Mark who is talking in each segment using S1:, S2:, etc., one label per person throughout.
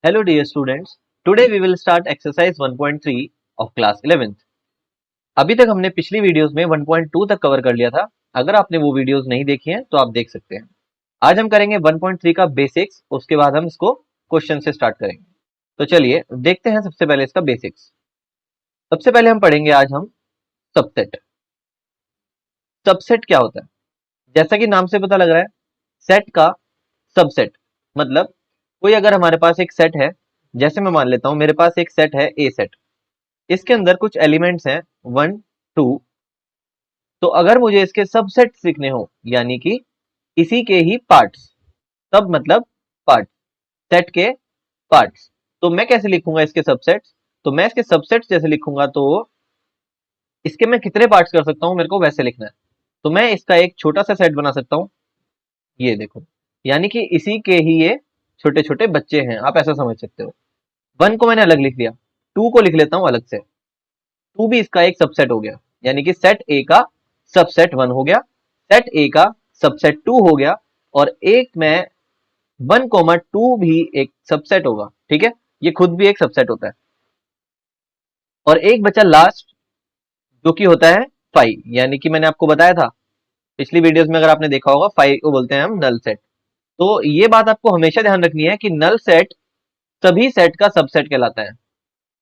S1: Hello dear students, today we will start exercise 1.3 of class 11th. अभी तक हमने पिछली वीडियोस में 1.2 तक कवर कर लिया था। अगर आपने वो वीडियोस नहीं देखी हैं तो आप देख सकते हैं। आज हम करेंगे 1.3 का बेसिक्स, उसके बाद हम इसको क्वेश्चन से स्टार्ट करेंगे। तो चलिए देखते हैं सबसे पहले इसका बेसिक्स। सबसे पहले हम पढ़ेंगे आज हम सबसेट। सबसेट क्या होता है? जैसा कि नाम से पता लग रहा है, सेट का सबसेट मतलब कोई अगर हमारे पास एक सेट है, जैसे मैं मान लेता हूं मेरे पास एक सेट है ए सेट, इसके अंदर कुछ एलिमेंट्स हैं 1 2। तो अगर मुझे इसके सबसेट लिखने हो यानी कि इसी के ही पार्ट्स, सब मतलब पार्ट, सेट के पार्ट्स, तो मैं कैसे लिखूंगा इसके सबसेट्स? तो मैं इसके सबसेट्स जैसे लिखूंगा तो इसके मैं कितने पार्ट्स कर सकता हूं मेरे को वैसे लिखना है। तो मैं इसका एक छोटा सा सेट बना सकता हूं, ये देखो, यानी कि इसी के ही ये छोटे छोटे बच्चे हैं, आप ऐसा समझ सकते हो। 1 को मैंने अलग लिख लिया, 2 को लिख लेता हूं अलग से। 2 भी इसका एक सबसेट हो गया, यानी कि सेट ए का सबसेट 1 हो गया, सेट ए का सबसेट 2 हो गया, और एक में 1 2 भी एक सबसेट होगा। ठीक है, ये खुद भी एक सबसेट होता है। और एक बचा लास्ट, जो कि होता है 5, यानी कि मैंने आपको बताया था पिछली वीडियोस में, अगर आपने देखा होगा, 5 को बोलते हैं हम नल सेट। तो ये बात आपको हमेशा ध्यान रखनी है कि नल सेट सभी सेट का सबसेट कहलाता है।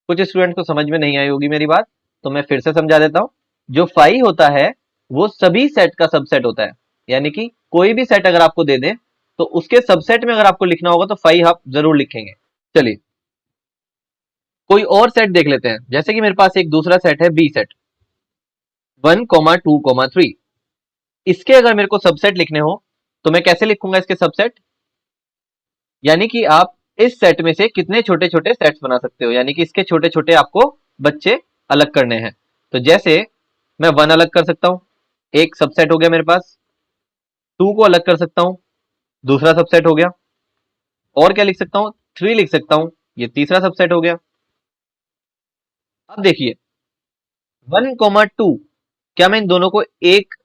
S1: कुछ स्टूडेंट को समझ में नहीं आई होगी मेरी बात, तो मैं फिर से समझा देता हूं। जो 5 होता है वो सभी सेट का सबसेट होता है, यानी कि कोई भी सेट अगर आपको दे दे तो उसके सबसेट में अगर आपको लिखना होगा तो 5 आप जरूर लिखेंगे। चलिए कोई और सेट देख लेते हैं। जैसे कि मेरे पास एक दूसरा सेट है बी सेट, 1 2 3। इसके अगर मेरे को सबसेट लिखने हो तो मैं कैसे लिखूंगा इसके सबसेट? यानी कि आप इस सेट में से कितने छोटे छोटे सेट्स बना सकते हो, यानी कि इसके छोटे छोटे आपको बच्चे अलग करने हैं। तो जैसे मैं 1 अलग कर सकता हूं, एक सबसेट हो गया मेरे पास। 2 को अलग कर सकता हूं, दूसरा सबसेट हो गया। और क्या लिख सकता हूं? 3 लिख सकता हूं, ये तीसरा सबसेट हो गया। अब देखिए 1 2, क्या मैं इन दोनों को एक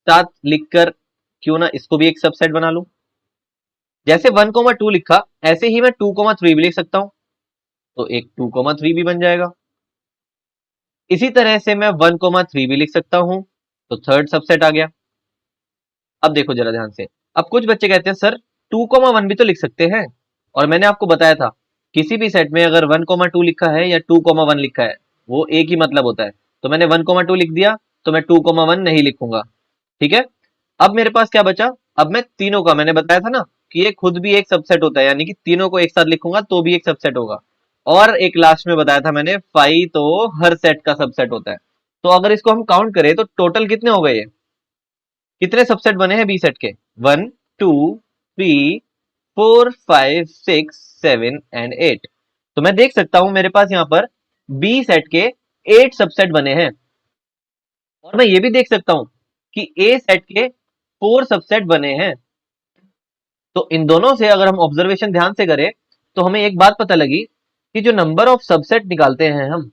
S1: साथ लिखकर क्यों ना इसको भी एक सबसेट बना लूं? जैसे 1 2 लिखा, ऐसे ही मैं 2 3 भी लिख सकता हूं, तो एक 2 3 भी बन जाएगा। इसी तरह से मैं 1 3 भी लिख सकता हूं, तो थर्ड सबसेट आ गया। अब देखो जरा ध्यान से, अब कुछ बच्चे कहते हैं सर 2 1 भी तो लिख सकते हैं, और मैंने आपको बताया था किसी भी सेट में अगर 1 2 लिखा है या 2 1 लिखा है वो एक ही मतलब होता है। तो मैंने 1 2 लिख दिया तो मैं 2 1 नहीं लिखूंगा। ठीक है, अब मेरे पास क्या बचा? अब मैं तीनों का, मैंने बताया था ना कि ये खुद भी एक सबसेट होता है, यानी कि तीनों को एक साथ लिखूंगा तो भी एक सबसेट होगा। और एक लास्ट में बताया था मैंने 5 तो हर सेट का सबसेट होता है। तो अगर इसको हम काउंट करें तो टोटल कितने हो गए? ये कितने सबसेट बने हैं बी सेट के? 1 2 3 4 5 6 7 एंड 8। तो मैं देख सकता हूं मेरे पास यहाँ पर बी सेट के 8 सबसेट बने हैं। और मैं ये भी देख सकता हूं कि ए सेट के 4 सबसेट बने हैं। तो इन दोनों से अगर हम ऑब्जर्वेशन ध्यान से करें तो हमें एक बात पता लगी कि जो नंबर ऑफ सबसेट निकालते हैं हम,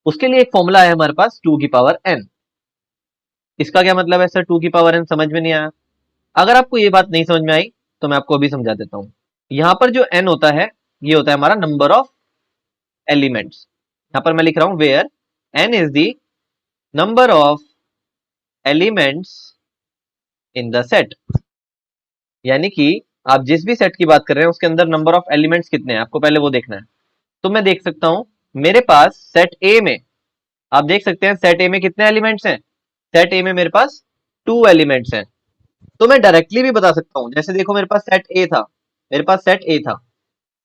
S1: उसके लिए एक फॉर्मूला है हमारे पास 2 की पावर n। इसका क्या मतलब है सर 2 की पावर n? समझ में नहीं आया? अगर आपको ये बात नहीं समझ में आई तो मैं आपको अभी समझा देता हूं। यहां पर जो n होता है ये होता है हमारा नंबर ऑफ एलिमेंट्स। यहां पर मैं लिख रहा हूं where n is the number of elements in the set, यानी कि आप जिस भी सेट की बात कर रहे हैं उसके अंदर नंबर ऑफ एलिमेंट्स कितने हैं आपको पहले वो देखना है। तो मैं देख सकता हूं मेरे पास सेट ए में, आप देख सकते हैं सेट ए में कितने एलिमेंट्स हैं? सेट ए में मेरे पास 2 एलिमेंट्स हैं। तो मैं डायरेक्टली भी बता सकता हूं, जैसे देखो मेरे पास सेट ए था, मेरे पास सेट ए था,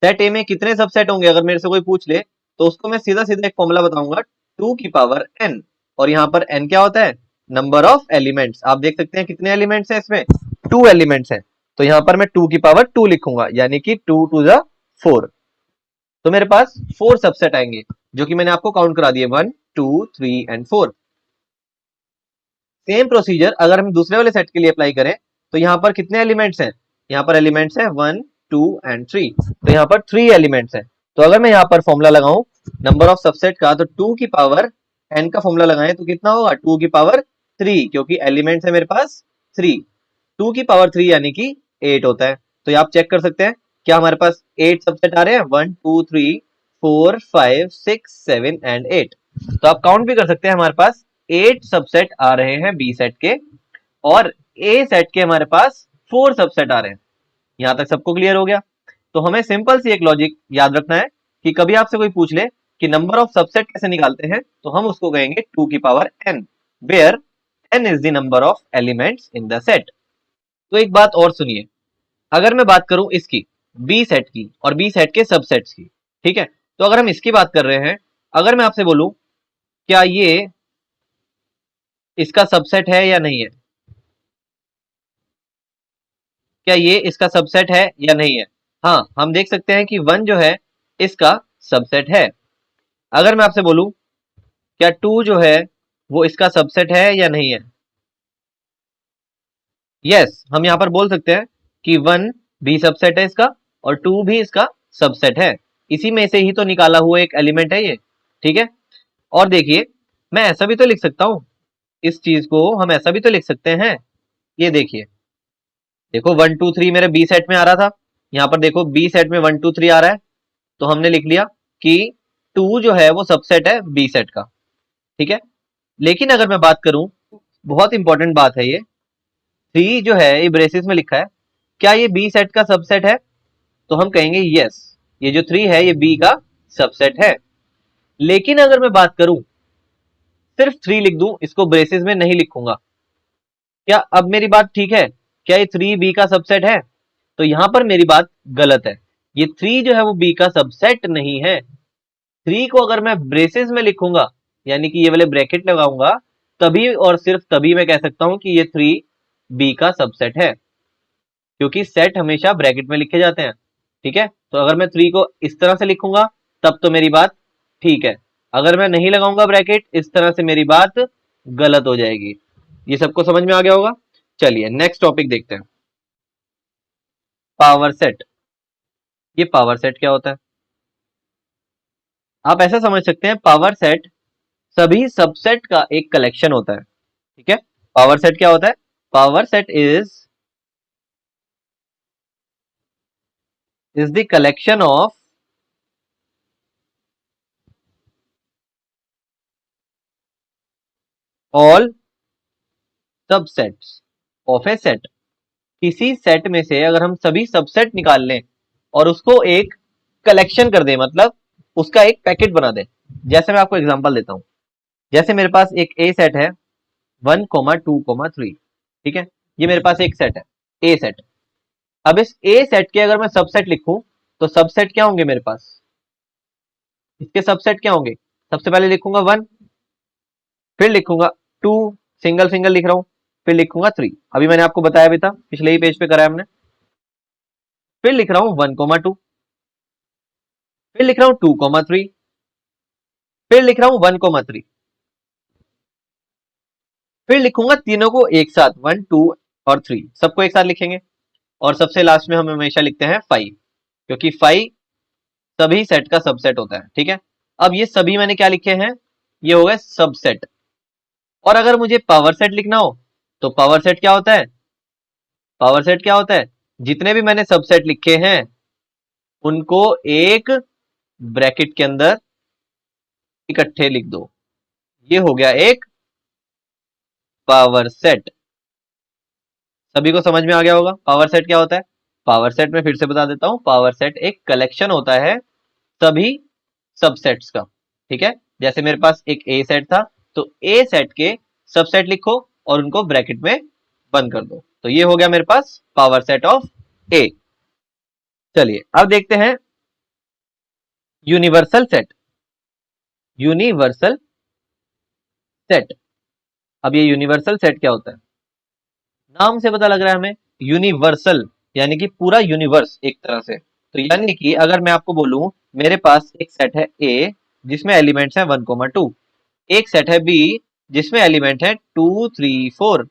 S1: सेट ए में कितने सबसेट होंगे अगर मेरे से कोई पूछ ले तो उसको मैं सीधा सीधा एक फॉर्मूला बताऊंगा 2 की पावर n। और यहाँ पर n क्या होता है? Number of elements. आप देख सकते हैं कितने एलिमेंट्स हैं इसमें? 2 एलिमेंट्स हैं। तो यहाँ पर मैं 2 की पावर 2 लिखूंगा, यानी कि 2 2 जा 4। तो मेरे पास 4 सबसेट आएंगे जो कि मैंने आपको काउंट करा दिए 1 2 3 एंड 4। सेम प्रोसीजर अगर हम दूसरे वाले सेट के लिए अप्लाई करें तो यहाँ पर कितने एलिमेंट्स हैं? यहाँ पर एलिमेंट्स हैं 1 2 एंड 3, तो यहाँ पर 3 एलिमेंट्स हैं। तो अगर मैं यहाँ पर फॉर्मूला लगाऊं नंबर ऑफ सबसेट का, तो 2 की पावर n का फॉर्मूला लगाएं तो कितना होगा? 2 की पावर 3, क्योंकि एलिमेंट्स है मेरे पास 3। 2 की पावर 3 यानी कि 8 होता है। तो ये आप चेक कर सकते हैं क्या हमारे पास 8 सबसेट आ रहे हैं? 1 2 3 4 5 6 7 एंड 8। तो आप काउंट भी कर सकते हैं, हमारे पास 8 सबसेट आ रहे हैं बी सेट के, और ए सेट के हमारे पास 4 सबसेट आ रहे हैं। यहां तक सबको क्लियर हो गया? तो हमें सिंपल सी एक लॉजिक याद रखना है कि कभी आपसे कोई पूछ ले कि नंबर ऑफ सबसेट कैसे निकालते हैं, तो हम उसको कहेंगे 2 की power n, where n is the number of elements in the set. तो एक बात और सुनिए, अगर मैं बात करूं इसकी बी सेट की और बी सेट के सबसेट्स की, ठीक है, तो अगर हम इसकी बात कर रहे हैं, अगर मैं आपसे बोलूं क्या ये इसका सबसेट है या नहीं है, क्या ये इसका सबसेट है या नहीं है? हाँ, हम देख सकते हैं कि 1 जो है इसका सबसेट है। अगर मैं आपसे बोलूं क्या 2 जो है वो इसका सबसेट है या नहीं है? यस, हम यहां पर बोल सकते हैं कि 1 भी सबसेट है इसका और 2 भी इसका सबसेट है। इसी में से ही तो निकाला हुआ एक एलिमेंट है ये, ठीक है। और देखिए, मैं ऐसा भी तो लिख सकता हूं, इस चीज को हम ऐसा भी तो लिख सकते हैं, ये देखिए, देखो 1 2 3 मेरे बी सेट में आ रहा था, यहाँ पर देखो बी सेट में 1 2 3 आ रहा है, तो हमने लिख लिया कि 2 जो है वो सबसेट है बी सेट का, ठीक है। लेकिन अगर मैं बात करूं, बहुत इंपॉर्टेंट बात है ये, 3 जो है ये ब्रेसिस में लिखा है, क्या ये बी सेट का सबसेट है? तो हम कहेंगे यस, ये जो 3 है ये बी का सबसेट है। लेकिन अगर मैं बात करूं, सिर्फ 3 लिख दूं, इसको ब्रेसिस में नहीं लिखूंगा, क्या अब मेरी बात ठीक है? क्या ये 3 बी का सबसेट है? तो यहां पर मेरी बात गलत है, ये 3 जो है वो बी का सबसेट नहीं है। 3 को अगर मैं ब्रेसेस में लिखूंगा, यानी कि ये वाले ब्रैकेट लगाऊंगा, तभी और सिर्फ तभी मैं कह सकता हूं कि ये 3 बी का सबसेट है, क्योंकि सेट हमेशा ब्रैकेट में लिखे जाते हैं, ठीक है। तो अगर मैं 3 को इस तरह से लिखूंगा तब तो मेरी बात ठीक है, अगर मैं नहीं लगाऊंगा ब्रैकेट इस तरह से मेरी बात गलत हो जाएगी। ये सबको समझ में आ गया होगा? चलिए नेक्स्ट टॉपिक देखते हैं, पावर सेट। ये पावर सेट क्या होता है? आप ऐसा समझ सकते हैं, पावर सेट सभी सबसेट का एक कलेक्शन होता है, ठीक है। पावर सेट क्या होता है? Power set is the collection of all subsets of A set. किसी सेट में से अगर हम सभी सबसेट निकाल लें और उसको एक कलेक्शन कर दें, मतलब उसका एक पैकेट बना दें। जैसे मैं आपको एग्जांपल देता हूं, जैसे मेरे पास एक ए सेट है 1 2 3, ठीक है, ये मेरे पास एक सेट है ए सेट। अब इस ए सेट के अगर मैं सबसेट लिखूं, तो सबसेट क्या होंगे मेरे पास? इसके सबसेट क्या होंगे? सबसे पहले लिखूंगा 1, फिर लिखूंगा 2, सिंगल सिंगल लिख रहा हूं, फिर लिखूंगा 3। अभी मैंने आपको बताया भी था, पिछले ही पेज पे करा है हमने। फिर लिख रहा हूं 1 2, फिर लिख रहा हूं 2 3, फिर लिख रहा हूं 1 3, फिर लिखूंगा तीनों को एक साथ 1 2 और 3, सबको एक साथ लिखेंगे। और सबसे लास्ट में हम हमेशा लिखते हैं 5, क्योंकि 5 सभी सेट का सबसेट होता है, ठीक है। अब ये सभी मैंने क्या लिखे हैं? ये हो गए सबसेट। और अगर मुझे पावर सेट लिखना हो, तो पावर सेट क्या होता है? पावर सेट क्या होता है? जितने भी मैंने सबसेट लिखे हैं उनको एक ब्रैकेट के अंदर इकट्ठे लिख दो, ये हो गया एक पावर सेट। सभी को समझ में आ गया होगा पावर सेट क्या होता है? पावर सेट में फिर से बता देता हूं, पावर सेट एक कलेक्शन होता है सभी सबसेट्स का, ठीक है। जैसे मेरे पास एक ए सेट था, तो ए सेट के सबसेट लिखो और उनको ब्रैकेट में बंद कर दो, तो ये हो गया मेरे पास पावर सेट ऑफ ए। चलिए अब देखते हैं यूनिवर्सल सेट। यूनिवर्सल सेट, अब ये यूनिवर्सल सेट क्या होता है? नाम से पता लग रहा है हमें, यूनिवर्सल यानी कि पूरा यूनिवर्स एक तरह से। तो यानी कि अगर मैं आपको बोलूं मेरे पास एक सेट है ए जिसमें एलिमेंट्स हैं 1 2, एक सेट है बी जिसमें एलिमेंट है 2 3 4,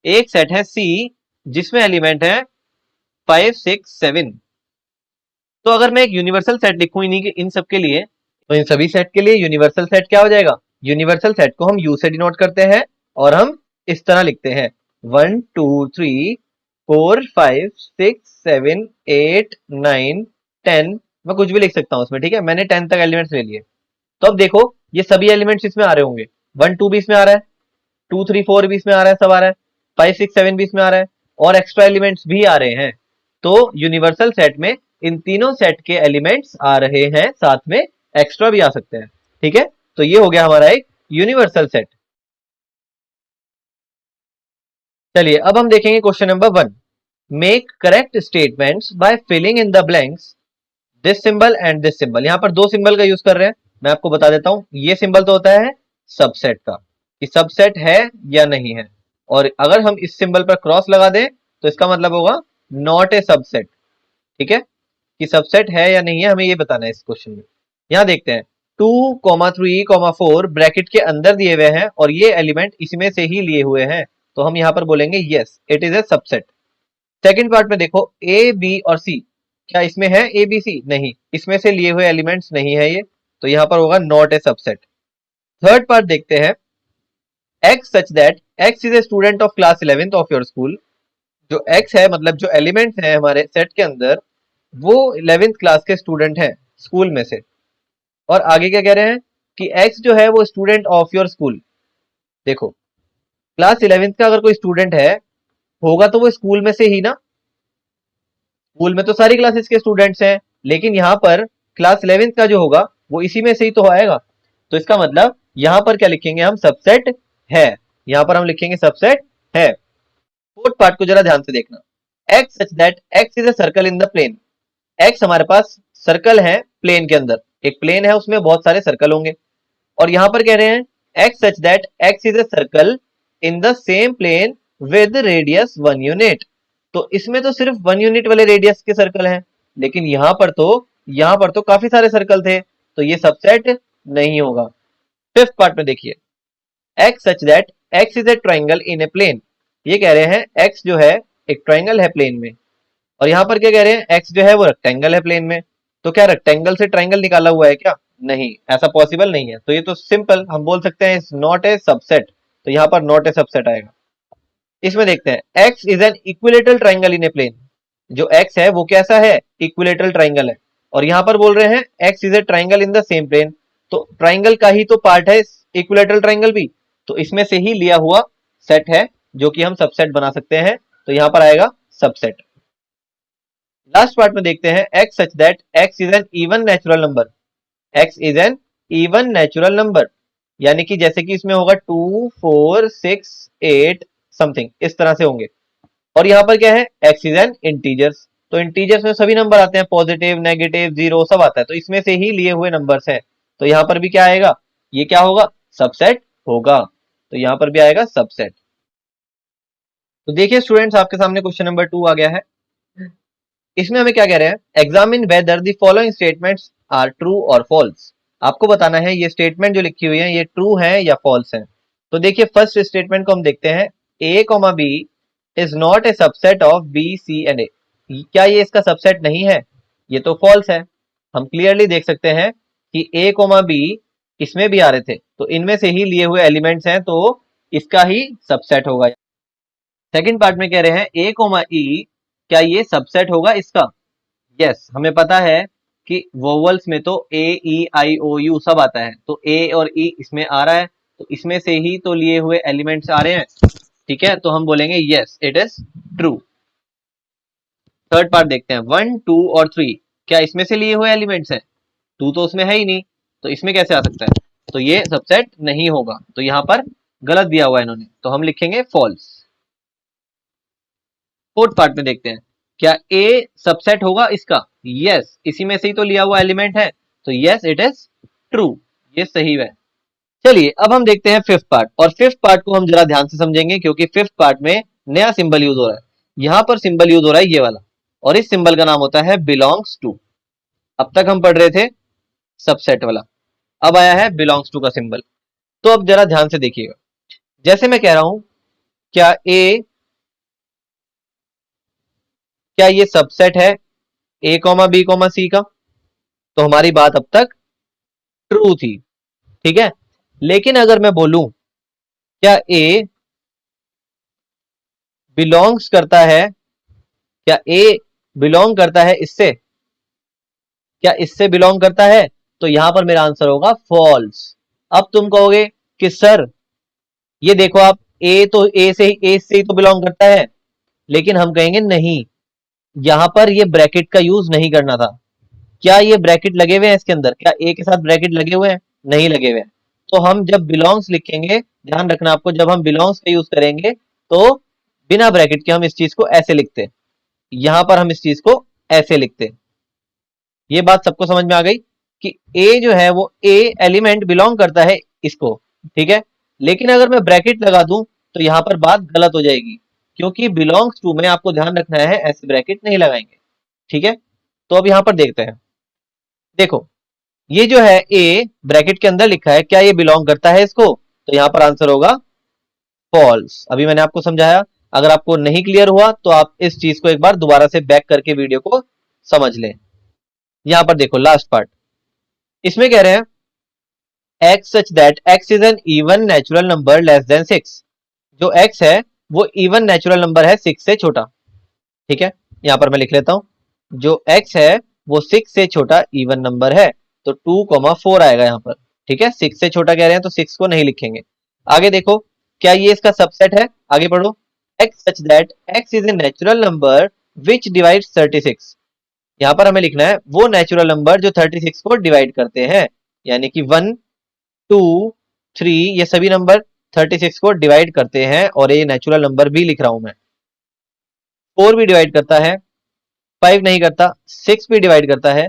S1: एक सेट है सी जिसमें एलिमेंट है 5 6 7। तो अगर मैं एक यूनिवर्सल सेट लिखूं इन्हीं के इन सब के लिए, तो इन सभी सेट के लिए यूनिवर्सल सेट क्या हो जाएगा? यूनिवर्सल सेट को हम यू से डिनोट करते हैं और हम इस तरह लिखते हैं 1 2 3 4 5 6 7 8 9 10, मैं कुछ भी लिख सकता हूँ उसमें, ठीक है। मैंने 10 तक एलिमेंट्स ले लिए। तो अब देखो ये सभी एलिमेंट्स इसमें आ रहे होंगे, 1 2 भी इसमें आ रहा है, 2 3 4 भी इसमें आ रहा है, सब आ रहा है, 5 6 7 भी इसमें आ रहा है, और एक्स्ट्रा एलिमेंट्स भी आ रहे हैं। तो यूनिवर्सल सेट में इन तीनों सेट के एलिमेंट्स आ रहे हैं, साथ में एक्स्ट्रा भी आ सकते हैं, ठीक है। तो ये हो गया हमारा एक यूनिवर्सल सेट। चलिए अब हम देखेंगे question number 1। Make correct statements by filling in the blanks this symbol and this symbol. यहां पर दो सिंबल का यूज कर रहे हैं, मैं आपको बता देता हूं। ये सिंबल तो होता है सबसेट का, कि सबसेट है या नहीं है, और अगर हम इस सिंबल पर क्रॉस लगा दें तो इसका मतलब होगा नॉट ए सबसेट, ठीक है। कि सबसेट है या नहीं है, हमें ये बताना है इस क्वेश्चन में। यहां देखते हैं 2,3,4 ब्रैकेट के अंदर दिए हुए हैं और ये एलिमेंट इसमें से ही लिए हुए हैं, तो हम यहां पर बोलेंगे yes it is a subset. Second part में देखो ए बी और सी, क्या इसमें है ए बी सी? नहीं, इसमें से लिए हुए एलिमेंट्स नहीं है ये, तो यहां पर होगा not a subset. Third part देखते हैं, x such that x is a student of class 11th of your school. जो x है मतलब जो एलिमेंट्स हैं हमारे सेट के अंदर, वो 11th क्लास के स्टूडेंट हैं स्कूल में से। और आगे क्या कह रहे हैं कि x जो है वो स्टूडेंट ऑफ योर स्कूल। देखो क्लास 11th का अगर कोई स्टूडेंट है, होगा तो वो स्कूल में से ही ना। स्कूल में तो सारी क्लासेस के स्टूडेंट्स हैं, लेकिन यहाँ पर क्लास 11th का जो होगा वो इसी में से ही तो आएगा। तो इसका मतलब यहाँ पर क्या लिखेंगे हम? सबसेट है। यहाँ पर हम लिखेंगे सबसेट है। फोर्थ पार्ट को जरा ध्यान से देखना। X such that X is a circle in the plane. X हमारे पास सर्कल है प्लेन के अंदर, एक प्लेन है उसमें बहुत सारे सर्कल होंगे। और यहां पर कह रहे हैं X such that X is a circle in the same plane with radius 1 unit. तो इसमें तो सिर्फ 1 यूनिट वाले रेडियस के सर्कल हैं, लेकिन यहाँ पर तो काफी सारे सर्कल थे, तो ये सबसेट नहीं होगा। फिफ्थ पार्ट में देखिए, X such that X is a triangle in a plane. ये कह रहे हैं एक्स जो है एक ट्राइंगल है प्लेन में, और यहाँ पर क्या कह रहे हैं एक्स जो है वो रेक्टेंगल है प्लेन में। तो क्या रेक्टेंगल से ट्राइंगल निकाला हुआ है क्या? नहीं, ऐसा पॉसिबल नहीं है। तो ये तो सिंपल हम बोल सकते हैं इज नॉट ए सबसेट, तो यहाँ पर नॉट ए सबसेट आएगा। इसमें देखते हैं X is an equilateral triangle in a plane. जो एक्स है वो कैसा है? इक्विलेटरल ट्राइंगल है। और यहाँ पर बोल रहे हैं X is a triangle in the same plane, तो ट्राइंगल का ही तो पार्ट है इक्विलेटरल ट्राइंगल भी, तो इसमें से ही लिया हुआ सेट है जो कि हम सबसेट बना सकते हैं, तो यहाँ पर आएगा सबसेट। लास्ट पार्ट में देखते हैं X such that X is N even natural number. X is N even natural number, यानी कि जैसे कि इसमें होगा 2 4 6 8 समथिंग, इस तरह से होंगे। और यहाँ पर क्या है? एक्स इज एन इंटीजर्स, तो इंटीजर्स में सभी नंबर आते हैं, पॉजिटिव नेगेटिव जीरो सब आता है, तो इसमें से ही लिए हुए नंबर्स हैं, तो यहाँ पर भी क्या आएगा? ये क्या होगा? सबसेट होगा, तो यहाँ पर भी आएगा सबसेट। तो देखिए स्टूडेंट्स, आपके सामने क्वेश्चन नंबर 2 आ गया है। इसमें हमें क्या कह रहे हैं? Examine whether the following statements are true और फॉल्स। आपको बताना है ये स्टेटमेंट जो लिखी हुई है ये ट्रू है या फॉल्स है। तो देखिए फर्स्ट स्टेटमेंट को हम देखते हैं, A comma B is not a subset of B C and A. क्या ये इसका सबसेट नहीं है? ये तो फॉल्स है। हम क्लियरली देख सकते हैं कि ए कॉमा बी इसमें भी आ रहे थे, तो इनमें से ही लिए हुए एलिमेंट्स हैं, तो इसका ही सबसेट होगा। सेकंड पार्ट में कह रहे हैं ए कोमा ई, क्या ये सबसेट होगा इसका? यस, हमें पता है कि वोवल्स में तो ए ई आई ओ यू सब आता है, तो ए और ई इसमें आ रहा है, तो इसमें से ही तो लिए हुए एलिमेंट्स आ रहे हैं, ठीक है। तो हम बोलेंगे yes it is true. Third part देखते हैं, 1 2 और 3, क्या इसमें से लिए हुए एलिमेंट्स हैं? टू तो उसमें है ही नहीं, तो इसमें कैसे आ सकता है? तो ये सबसेट नहीं होगा, तो यहाँ पर गलत दिया हुआ है इन्होंने, तो हम लिखेंगे फॉल्स। फोर्थ पार्ट में देखते हैं, क्या ए सबसेट होगा इसका? यस, इसी में से ही तो लिया हुआ एलिमेंट है, तो यस इट इज ट्रू, ये सही है। चलिए अब हम देखते हैं फिफ्थ पार्ट, और फिफ्थ पार्ट को हम जरा ध्यान से समझेंगे क्योंकि फिफ्थ पार्ट में नया सिंबल यूज हो रहा है। यहां पर सिंबल यूज हो रहा है ये वाला, और इस सिंबल का नाम होता है बिलोंग्स टू। अब तक हम पढ़ रहे थे सबसेट वाला, अब आया है बिलोंग्स टू का सिंबल। तो अब जरा ध्यान से देखिएगा, जैसे मैं कह रहा हूं क्या ए, क्या ये सबसेट है ए कॉमा बी कॉमा सी का? तो हमारी बात अब तक ट्रू थी, ठीक है। लेकिन अगर मैं बोलूं क्या ए बिलोंग्स करता है क्या ए बिलोंग करता है इससे? क्या इससे बिलोंग करता है? तो यहां पर मेरा आंसर होगा फॉल्स। अब तुम कहोगे कि सर ये देखो आप, ए से ही तो बिलोंग करता है, लेकिन हम कहेंगे नहीं, यहां पर ये ब्रैकेट का यूज नहीं करना था। क्या ये ब्रैकेट लगे हुए हैं इसके अंदर? क्या ए के साथ ब्रैकेट लगे हुए हैं? नहीं लगे हुए हैं। तो हम जब बिलोंग्स लिखेंगे, ध्यान रखना आपको, जब हम बिलोंग्स का यूज करेंगे तो बिना ब्रैकेट के हम इस चीज को ऐसे लिखते हैं, यहां पर हम इस चीज को ऐसे लिखते हैं। ये बात सबको समझ में आ गई कि ए जो है वो ए एलिमेंट बिलोंग करता है इसको, ठीक है। लेकिन अगर मैं ब्रैकेट लगा दूं तो यहां पर बात गलत हो जाएगी, क्योंकि बिलोंग्स टू में आपको ध्यान रखना है ऐसे ब्रैकेट नहीं लगाएंगे, ठीक है। तो अब यहां पर देखते हैं, देखो ये जो है ए ब्रैकेट के अंदर लिखा है, क्या ये बिलोंग करता है इसको? तो यहां पर आंसर होगा फॉल्स। अभी मैंने आपको समझाया, अगर आपको नहीं क्लियर हुआ तो आप इस चीज को एक बार दोबारा से बैक करके वीडियो को समझ लें। यहां पर देखो लास्ट पार्ट, इसमें कह रहे हैं x such that x is an even natural number less than 6। जो x है वो इवन नेचुरल नंबर है 6 से छोटा, ठीक है। यहां पर मैं लिख लेता हूं, जो x है वो 6 से छोटा इवन नंबर है, तो 2,4 आएगा यहां पर, ठीक है। 6 से छोटा कह रहे हैं तो 6 को नहीं लिखेंगे। आगे देखो, क्या ये इसका सबसेट है? आगे पढ़ो, x such that x is a natural number which divides 36। यहां पर हमें लिखना है वो नेचुरल नंबर जो 36 को डिवाइड करते हैं, यानी कि 1, 2, 3 ये सभी नंबर 36 को डिवाइड करते हैं, और ये नेचुरल नंबर भी लिख रहा हूं मैं। 4 भी डिवाइड करता है, 5 नहीं करता, 6 भी डिवाइड करता है,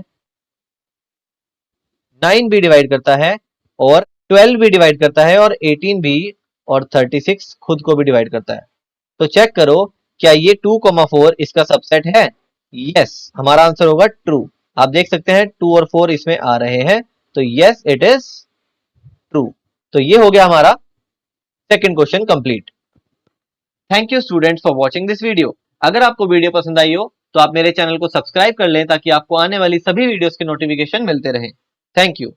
S1: 9 भी डिवाइड करता है, और 12 भी डिवाइड करता है, और 18 भी, और 36 खुद को भी डिवाइड करता है। तो चेक करो, क्या ये 2,4 इसका सबसेट है? यस, हमारा आंसर होगा ट्रू। आप देख सकते हैं 2 और 4 इसमें आ रहे हैं, तो यस इट इज ट्रू। तो ये हो गया हमारा second question complete. Thank you students for watching this video. अगर आपको वीडियो पसंद आई हो तो आप मेरे चैनल को सब्सक्राइब कर लें, ताकि आपको आने वाली सभी वीडियोस के नोटिफिकेशन मिलते रहे। Thank you.